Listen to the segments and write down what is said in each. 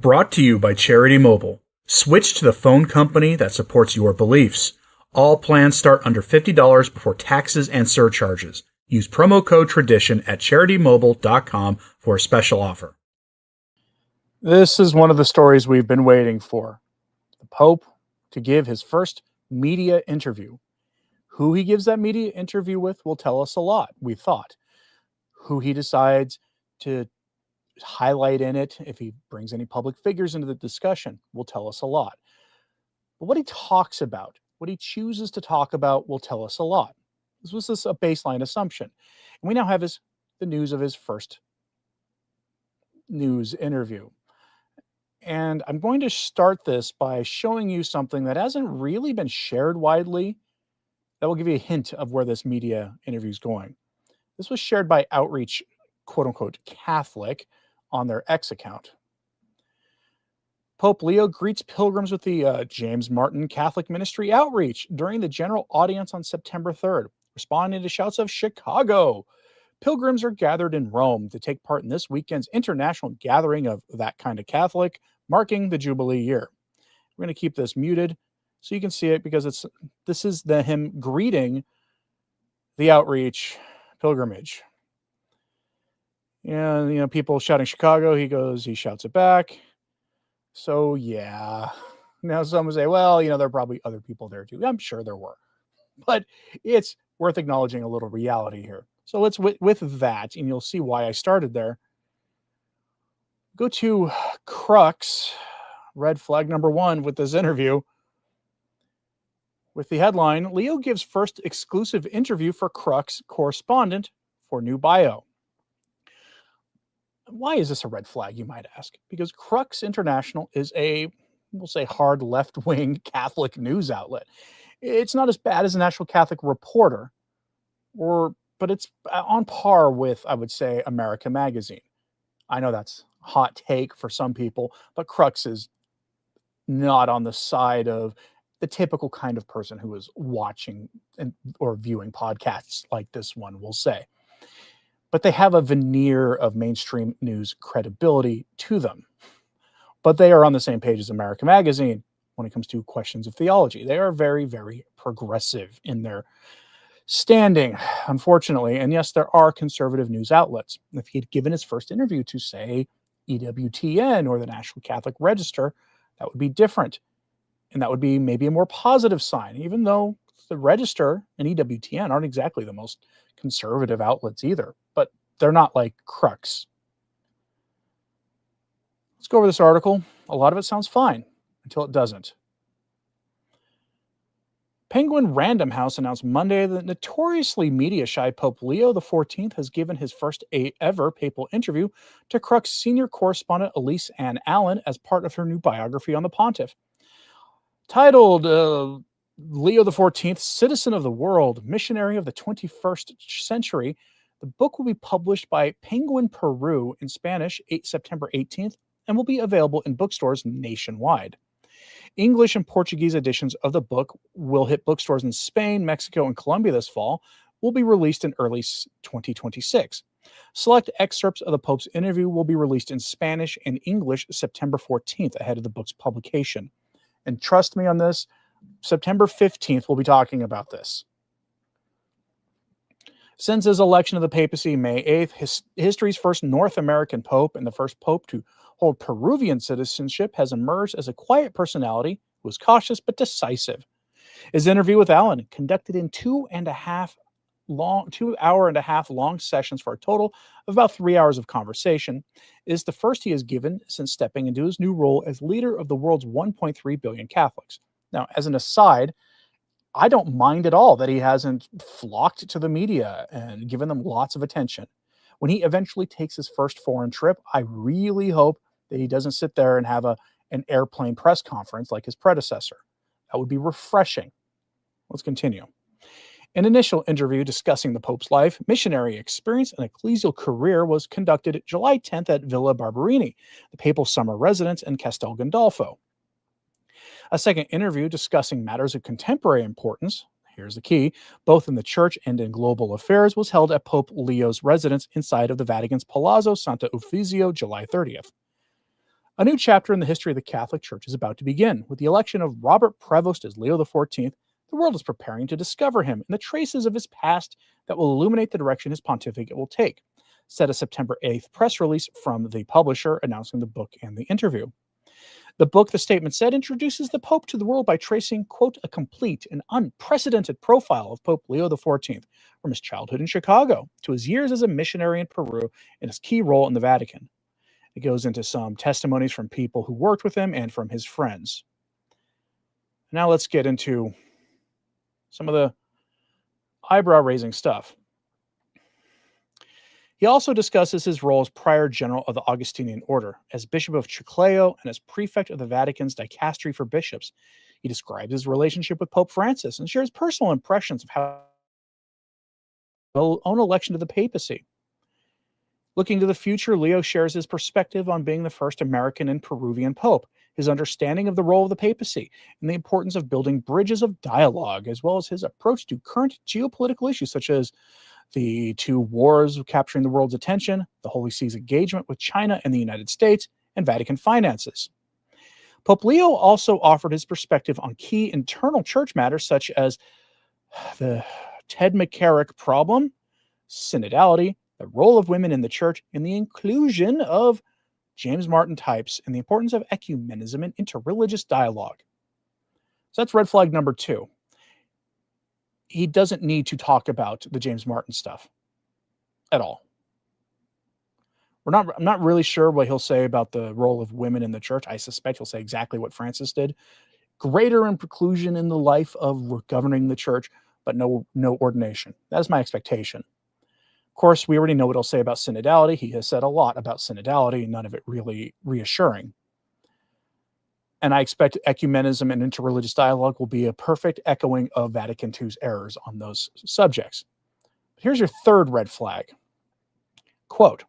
Brought to you by Charity Mobile. Switch to the phone company that supports your beliefs. All plans start under $50 before taxes and surcharges. Use promo code TRADITION at CharityMobile.com for a special offer. This is one of the stories we've been waiting for. The Pope to give his first media interview. Who he gives that media interview with will tell us a lot, we thought. Who he decides to highlight in it, if he brings any public figures into the discussion, will tell us a lot. But what he talks about, what he chooses to talk about, will tell us a lot. This was a baseline assumption. And we now have the news of his first news interview. And I'm going to start this by showing you something that hasn't really been shared widely. That will give you a hint of where this media interview is going. This was shared by Outreach, quote unquote, Catholic on their X account. Pope Leo greets pilgrims with the James Martin Catholic Ministry Outreach during the general audience on September 3rd, responding to shouts of Chicago. Pilgrims are gathered in Rome to take part in this weekend's international gathering of that kind of Catholic, marking the Jubilee year. We're going to keep this muted so you can see it, because this is him greeting the outreach pilgrimage. And, people shouting Chicago, he shouts it back. So, yeah. Now some would say, well, there are probably other people there too. I'm sure there were. But it's worth acknowledging a little reality here. So let's, with that, and you'll see why I started there, go to crux, red flag number 1 with this interview, with the headline, Leo gives first exclusive interview for Crux correspondent for new bio. Why is this a red flag, you might ask? Because Crux International is we'll say, hard left-wing Catholic news outlet. It's not as bad as a National Catholic Reporter, but it's on par with, I would say, America Magazine. I know that's a hot take for some people, but Crux is not on the side of the typical kind of person who is watching or viewing podcasts like this one will say. But they have a veneer of mainstream news credibility to them. But they are on the same page as America Magazine when it comes to questions of theology. They are very, very progressive in their standing, unfortunately. And yes, there are conservative news outlets. If he had given his first interview to, say, EWTN or the National Catholic Register, that would be different. And that would be maybe a more positive sign, even though the Register and EWTN aren't exactly the most conservative outlets either, but they're not like Crux. Let's go over this article. A lot of it sounds fine until it doesn't. Penguin Random House announced Monday that notoriously media-shy Pope Leo XIV has given his first ever papal interview to Crux senior correspondent Elise Ann Allen as part of her new biography on the pontiff. Titled Leo XIV, Citizen of the World, Missionary of the 21st Century, the book will be published by Penguin Peru in Spanish September 18th and will be available in bookstores nationwide. English and Portuguese editions of the book will hit bookstores in Spain, Mexico, and Colombia this fall, will be released in early 2026. Select excerpts of the Pope's interview will be released in Spanish and English September 14th ahead of the book's publication. And trust me on this, September 15th, we'll be talking about this. Since his election of the papacy May 8th, history's first North American pope and the first pope to hold Peruvian citizenship has emerged as a quiet personality who was cautious but decisive. His interview with Allen, conducted in 2 hour and a half long sessions for a total of about 3 hours of conversation, is the first he has given since stepping into his new role as leader of the world's 1.3 billion Catholics. Now, as an aside, I don't mind at all that he hasn't flocked to the media and given them lots of attention. When he eventually takes his first foreign trip, I really hope that he doesn't sit there and have an airplane press conference like his predecessor. That would be refreshing. Let's continue. An initial interview discussing the Pope's life, missionary experience, and ecclesial career was conducted July 10th at Villa Barberini, the papal summer residence in Castel Gandolfo. A second interview discussing matters of contemporary importance, here's the key, both in the church and in global affairs, was held at Pope Leo's residence inside of the Vatican's Palazzo Santa Ufficio July 30th. A new chapter in the history of the Catholic Church is about to begin. With the election of Robert Prevost as Leo XIV, the world is preparing to discover him and the traces of his past that will illuminate the direction his pontificate will take, said a September 8th press release from the publisher announcing the book and the interview. The book, the statement said, introduces the Pope to the world by tracing, quote, a complete and unprecedented profile of Pope Leo XIV, from his childhood in Chicago to his years as a missionary in Peru and his key role in the Vatican. It goes into some testimonies from people who worked with him and from his friends. Now let's get into some of the eyebrow-raising stuff. He also discusses his role as prior general of the Augustinian order, as Bishop of Chiclayo, and as prefect of the Vatican's dicastery for bishops. He describes his relationship with Pope Francis and shares personal impressions of how his own election to the papacy. Looking to the future, Leo shares his perspective on being the first American and Peruvian pope, his understanding of the role of the papacy, and the importance of building bridges of dialogue, as well as his approach to current geopolitical issues such as the two wars capturing the world's attention, the Holy See's engagement with China and the United States, and Vatican finances. Pope Leo also offered his perspective on key internal church matters such as the Ted McCarrick problem, synodality, the role of women in the church, and the inclusion of James Martin types, and the importance of ecumenism and interreligious dialogue. So that's red flag number 2. He doesn't need to talk about the James Martin stuff at all. I'm not really sure what he'll say about the role of women in the church. I suspect he'll say exactly what Francis did. Greater inclusion in the life of governing the church, but no ordination. That is my expectation. Of course, we already know what he'll say about synodality. He has said a lot about synodality, none of it really reassuring. And I expect ecumenism and interreligious dialogue will be a perfect echoing of Vatican II's errors on those subjects. Here's your third red flag. Quote,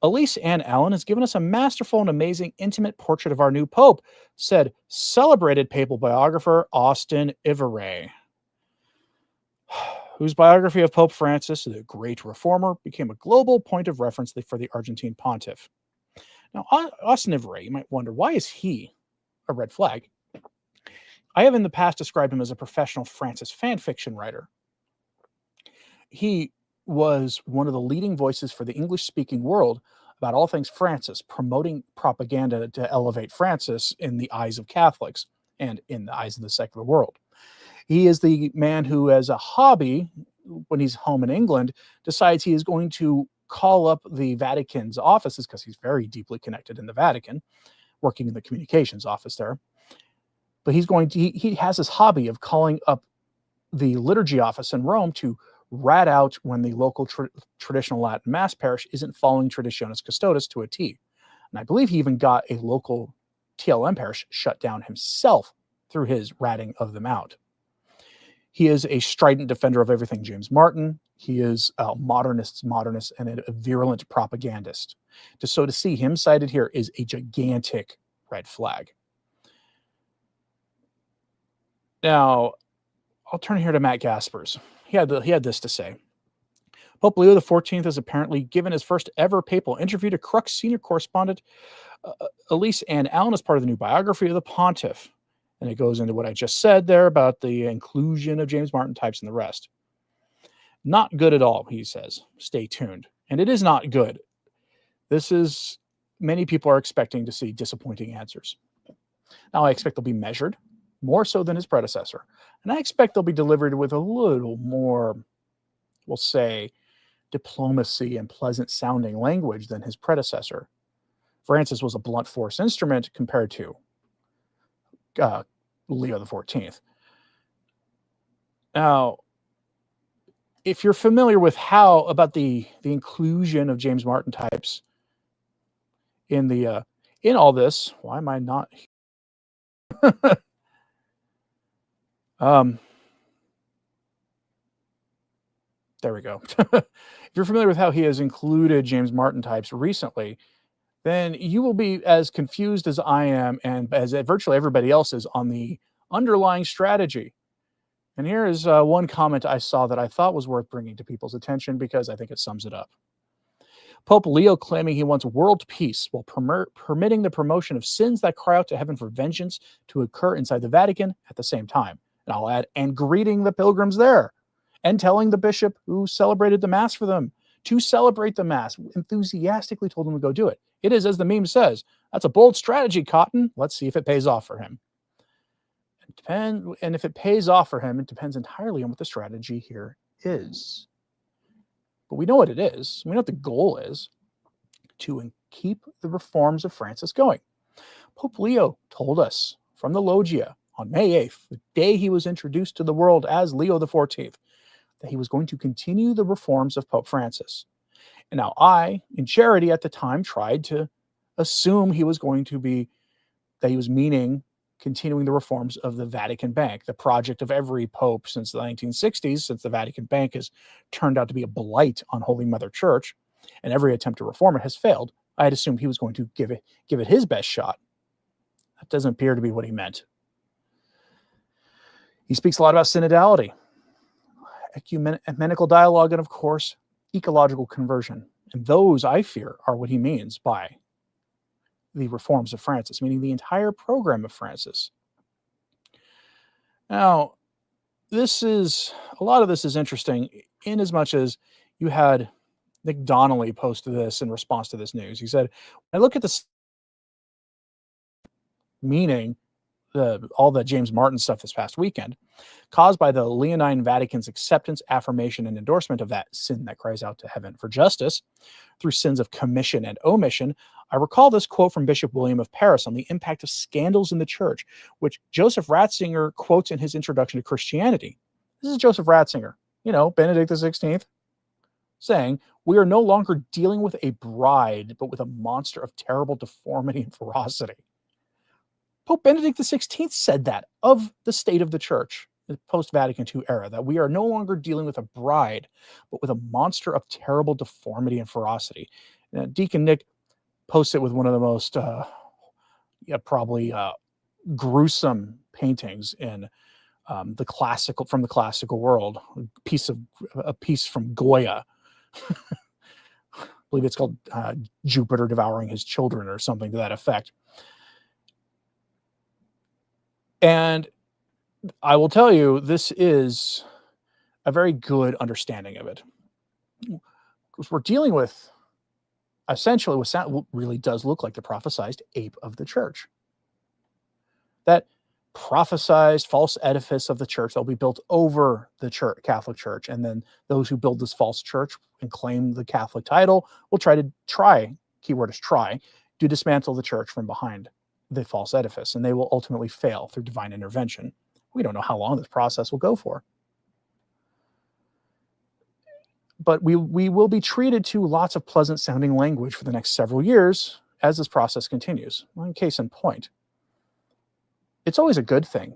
Elise Ann Allen has given us a masterful and amazing intimate portrait of our new pope, said celebrated papal biographer Austin Iveray, whose biography of Pope Francis, the Great Reformer, became a global point of reference for the Argentine pontiff. Now, Austin Iveray, you might wonder, why is he a red flag? I have in the past described him as a professional Francis fan fiction writer. He was one of the leading voices for the English-speaking world about all things Francis, promoting propaganda to elevate Francis in the eyes of Catholics and in the eyes of the secular world. He is the man who, as a hobby, when he's home in England, decides he is going to call up the Vatican's offices, because he's very deeply connected in the Vatican, working in the communications office there. But he has this hobby of calling up the liturgy office in Rome to rat out when the local traditional Latin Mass parish isn't following Traditionis Custodes to a T. And I believe he even got a local TLM parish shut down himself through his ratting of them out. He is a strident defender of everything James Martin. He is a modernist, and a virulent propagandist. So to see him cited here is a gigantic red flag. Now, I'll turn here to Matt Gaspers. He had this to say. Pope Leo XIV has apparently given his first ever papal interview to Crux senior correspondent Elise Ann Allen as part of the new biography of the pontiff. And it goes into what I just said there about the inclusion of James Martin types and the rest. Not good at all, he says. Stay tuned. And it is not good. Many people are expecting to see disappointing answers. Now, I expect they'll be measured, more so than his predecessor. And I expect they'll be delivered with a little more, we'll say, diplomacy and pleasant sounding language than his predecessor. Francis was a blunt force instrument compared to Leo XIV. Now, if you're familiar with about the inclusion of James Martin types in all this, why am I not? There we go. If you're familiar with how he has included James Martin types recently, then you will be as confused as I am and as virtually everybody else is on the underlying strategy. And here is one comment I saw that I thought was worth bringing to people's attention because I think it sums it up. Pope Leo claiming he wants world peace while permitting the promotion of sins that cry out to heaven for vengeance to occur inside the Vatican at the same time. And I'll add, and greeting the pilgrims there, and telling the bishop who celebrated the Mass for them to celebrate the Mass, enthusiastically told him to go do it. It is, as the meme says, that's a bold strategy, Cotton. Let's see if it pays off for him. And if it pays off for him, it depends entirely on what the strategy here is. But we know what it is. We know what the goal is: to keep the reforms of Francis going. Pope Leo told us from the Loggia on May 8th, the day he was introduced to the world as Leo XIV, that he was going to continue the reforms of Pope Francis. And now I, in charity at the time, tried to assume he was going to be, that he was meaning continuing the reforms of the Vatican Bank, the project of every pope since the 1960s, since the Vatican Bank has turned out to be a blight on Holy Mother Church, and every attempt to reform it has failed. I had assumed he was going to give it his best shot. That doesn't appear to be what he meant. He speaks a lot about synodality, ecumenical dialogue, and of course, ecological conversion. And those, I fear, are what he means by the reforms of Francis, meaning the entire program of Francis. Now, a lot of this is interesting in as much as you had Nick Donnelly posted this in response to this news. He said, I look at this, meaning all the James Martin stuff this past weekend, caused by the Leonine Vatican's acceptance, affirmation, and endorsement of that sin that cries out to heaven for justice through sins of commission and omission. I recall this quote from Bishop William of Paris on the impact of scandals in the church, which Joseph Ratzinger quotes in his introduction to Christianity. This is Joseph Ratzinger, Benedict XVI, saying, we are no longer dealing with a bride, but with a monster of terrible deformity and ferocity. Pope Benedict XVI said that of the state of the church in the post-Vatican II era, that we are no longer dealing with a bride, but with a monster of terrible deformity and ferocity. Deacon Nick posts it with one of the most, gruesome paintings in from the classical world, a piece from Goya. I believe it's called Jupiter Devouring His Children or something to that effect. And I will tell you, this is a very good understanding of it. Because we're dealing with, essentially, what really does look like the prophesized ape of the church. That prophesized false edifice of the church that will be built over the Catholic Church. And then those who build this false church and claim the Catholic title will try, keyword is try, to dismantle the church from behind the false edifice, and they will ultimately fail through divine intervention. We don't know how long this process will go for. But we will be treated to lots of pleasant sounding language for the next several years as this process continues. Well, in case in point, it's always a good thing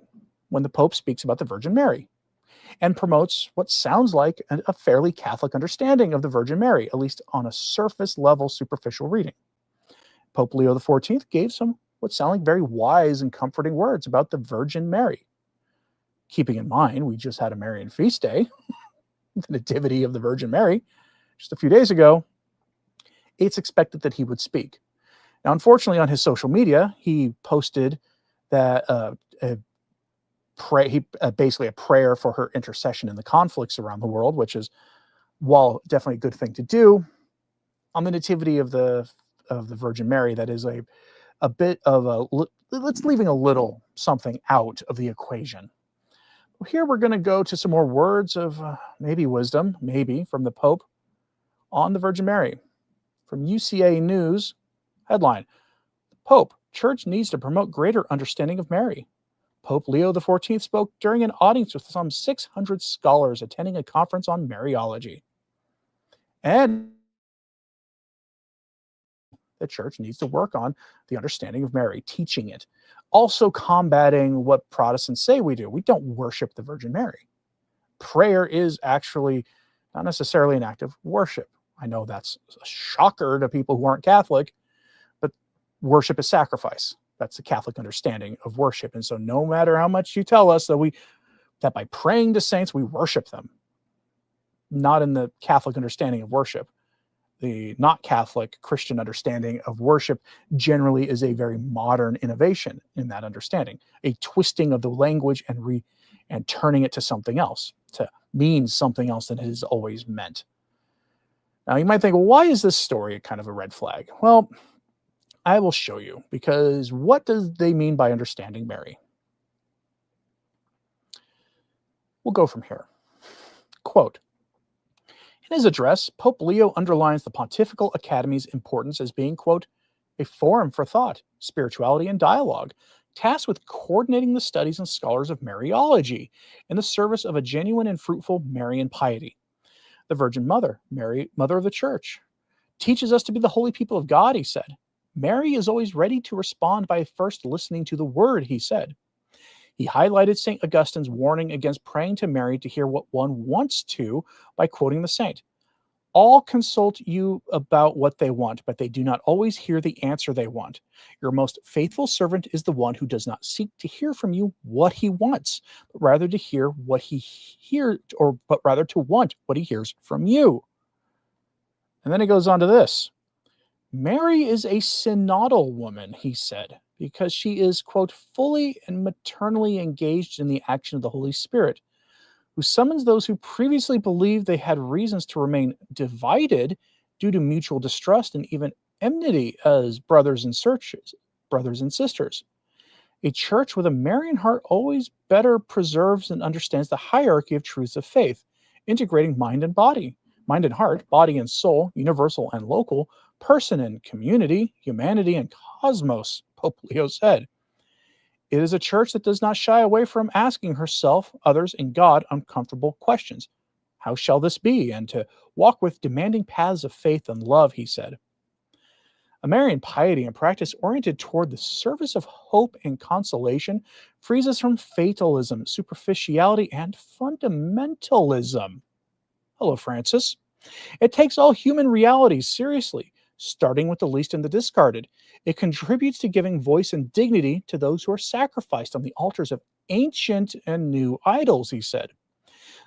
when the Pope speaks about the Virgin Mary and promotes what sounds like a fairly Catholic understanding of the Virgin Mary, at least on a surface level, superficial reading. Pope Leo XIV gave some what sound like very wise and comforting words about the Virgin Mary. Keeping in mind, we just had a Marian feast day, the Nativity of the Virgin Mary, just a few days ago. It's expected that he would speak. Now, unfortunately, on his social media, he posted that basically a prayer for her intercession in the conflicts around the world, which is, while definitely a good thing to do, on the Nativity of the Virgin Mary, that is a bit of let's leaving a little something out of the equation. Here we're going to go to some more words of maybe wisdom, maybe from the Pope on the Virgin Mary. From UCA News, headline, Pope, Church needs to promote greater understanding of Mary. Pope Leo XIV spoke during an audience with some 600 scholars attending a conference on Mariology. And the church needs to work on the understanding of Mary, teaching it. Also combating what Protestants say we do. We don't worship the Virgin Mary. Prayer is actually not necessarily an act of worship. I know that's a shocker to people who aren't Catholic, but worship is sacrifice. That's the Catholic understanding of worship. And so no matter how much you tell us that by praying to saints, we worship them, not in the Catholic understanding of worship. The not Catholic Christian understanding of worship generally is a very modern innovation in that understanding, a twisting of the language and turning it to something else, to mean something else than it has always meant. Now, you might think, well, why is this story kind of a red flag? Well, I will show you, because what does they mean by understanding Mary? We'll go from here. Quote, in his address, Pope Leo underlines the Pontifical Academy's importance as being, quote, a forum for thought, spirituality, and dialogue, tasked with coordinating the studies and scholars of Mariology in the service of a genuine and fruitful Marian piety. The Virgin Mother, Mary, Mother of the Church, teaches us to be the holy people of God, he said. Mary is always ready to respond by first listening to the word, he said. He highlighted St. Augustine's warning against praying to Mary to hear what one wants to by quoting the saint. All consult you about what they want, but they do not always hear the answer they want. Your most faithful servant is the one who does not seek to hear from you what he wants, but rather to hear what he hears, but rather to want what he hears from you. And then it goes on to this. Mary is a synodal woman, he said, because she is, quote, fully and maternally engaged in the action of the Holy Spirit, who summons those who previously believed they had reasons to remain divided due to mutual distrust and even enmity as brothers and sisters. A church with a Marian heart always better preserves and understands the hierarchy of truths of faith, integrating mind and heart, body and soul, universal and local, person and community, humanity and cosmos, Pope Leo said. It is a church that does not shy away from asking herself, others, and God uncomfortable questions. How shall this be? And to walk with demanding paths of faith and love, he said. A Marian piety and practice oriented toward the service of hope and consolation frees us from fatalism, superficiality, and fundamentalism. Hello, Francis. It takes all human realities seriously, starting with the least and the discarded. It contributes to giving voice and dignity to those who are sacrificed on the altars of ancient and new idols, he said.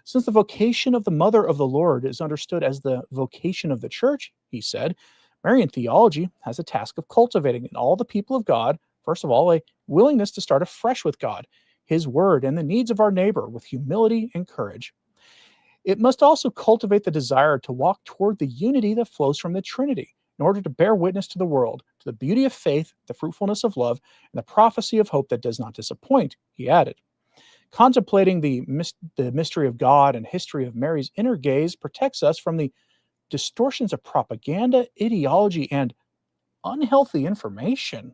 Since the vocation of the Mother of the Lord is understood as the vocation of the Church, he said, Marian theology has a task of cultivating in all the people of God, first of all, a willingness to start afresh with God, his word, and the needs of our neighbor with humility and courage. It must also cultivate the desire to walk toward the unity that flows from the Trinity in order to bear witness to the world, to the beauty of faith, the fruitfulness of love, and the prophecy of hope that does not disappoint, he added. Contemplating the mystery of God and history of Mary's inner gaze protects us from the distortions of propaganda, ideology, and unhealthy information,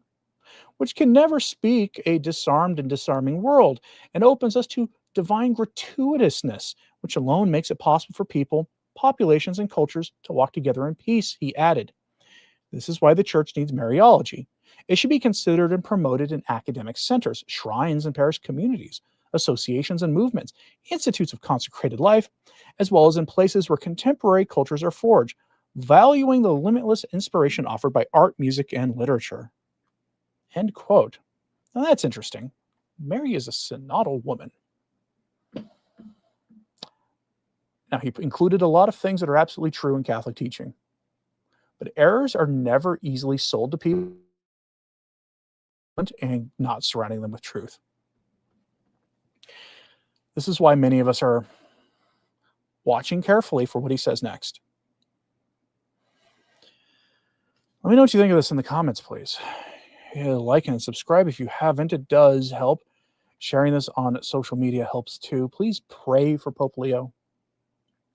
which can never speak a disarmed and disarming world, and opens us to divine gratuitousness, which alone makes it possible for people, populations, and cultures to walk together in peace, he added. This is why the Church needs Mariology. It should be considered and promoted in academic centers, shrines and parish communities, associations and movements, institutes of consecrated life, as well as in places where contemporary cultures are forged, valuing the limitless inspiration offered by art, music, and literature. End quote. Now that's interesting. Mary is a synodal woman. Now, he included a lot of things that are absolutely true in Catholic teaching. But errors are never easily sold to people and not surrounding them with truth. This is why many of us are watching carefully for what he says next. Let me know what you think of this in the comments, please. Like and subscribe if you haven't. It does help. Sharing this on social media helps too. Please pray for Pope Leo.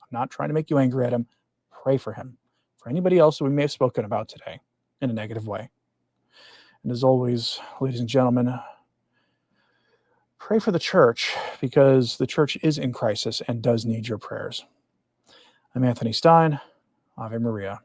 I'm not trying to make you angry at him. Pray for him. For anybody else that we may have spoken about today in a negative way. And as always, ladies and gentlemen, pray for the church, because the church is in crisis and does need your prayers. I'm Anthony Stine. Ave Maria.